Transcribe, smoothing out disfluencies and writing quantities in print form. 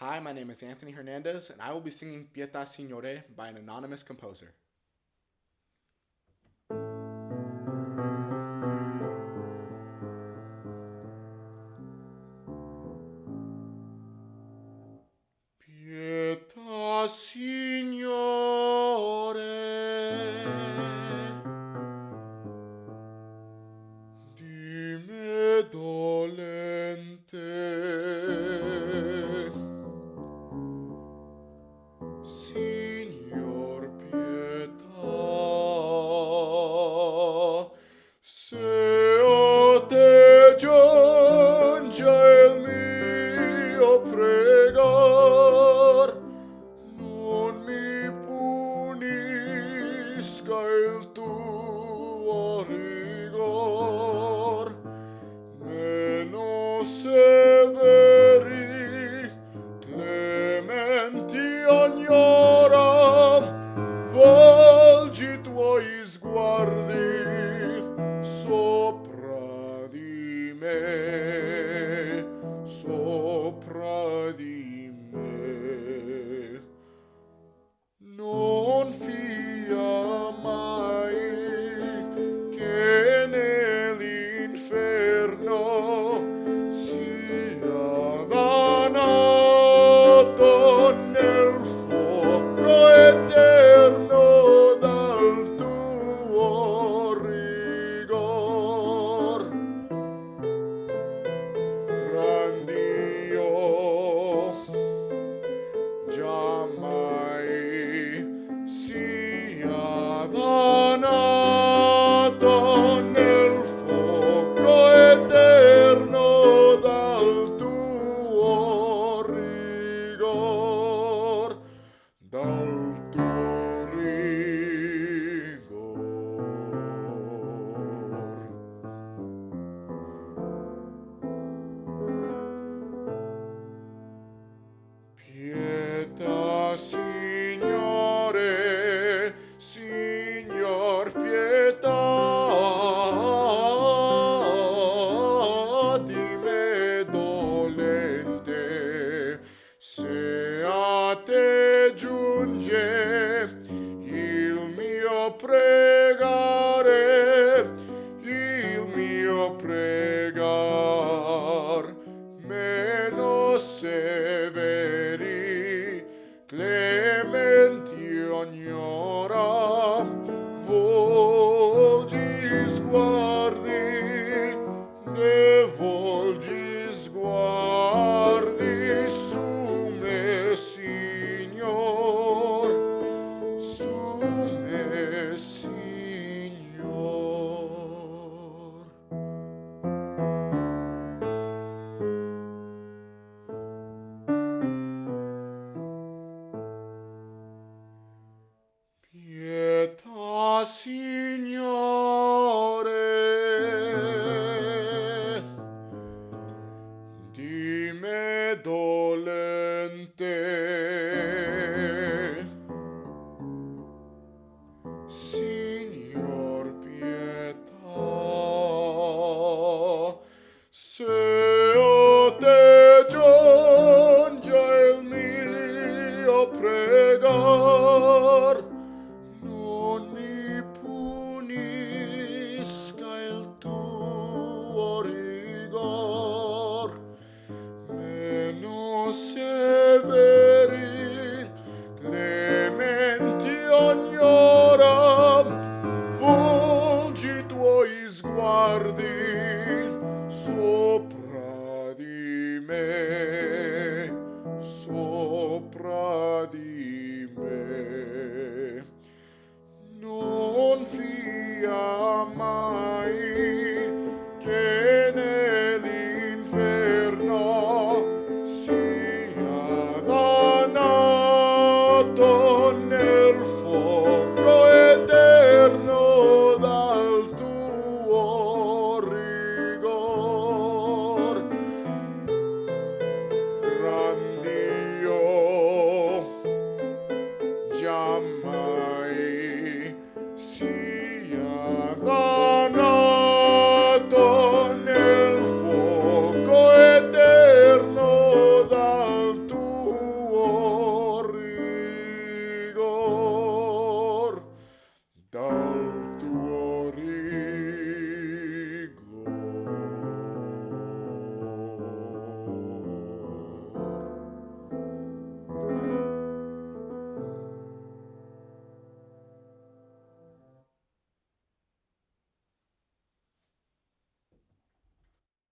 Hi, my name is Anthony Hernandez, and I will be singing Pietà Signore by an anonymous composer. Pietà Signore, di me dolente. Signor pietà, se a te giunge il mio pregar, non mi punisca il tuo rigor, meno severi, clementi ognora, volgi i tuoi sguardi sopra di me, sopra di me. Non fia mai che nell'inferno sia danato nel fuoco eterno dal tuo rigor. Gran Dio, giammai sia danato nel fuoco eterno dal tuo rigor, dal tuo rigor. Pietà Signore, Signor pietà di me dolente, se a te giunge il mio pregare, il mio pregar, meno severi, clementi ognora, volgi sguardi, devolgi sguardi su me, Signor, su me, Signor. Pietà Signore, di me dolente. Signor pietà, se a te giunge il mio pregar, non mi punisca il tuo rigor, meno severi, clementi ognora, volgi i tuoi sguardi sopra di me, sopra di me. Non fia mai che nell'inferno sia danato nel fuoco eterno dal tuo rigor. Do.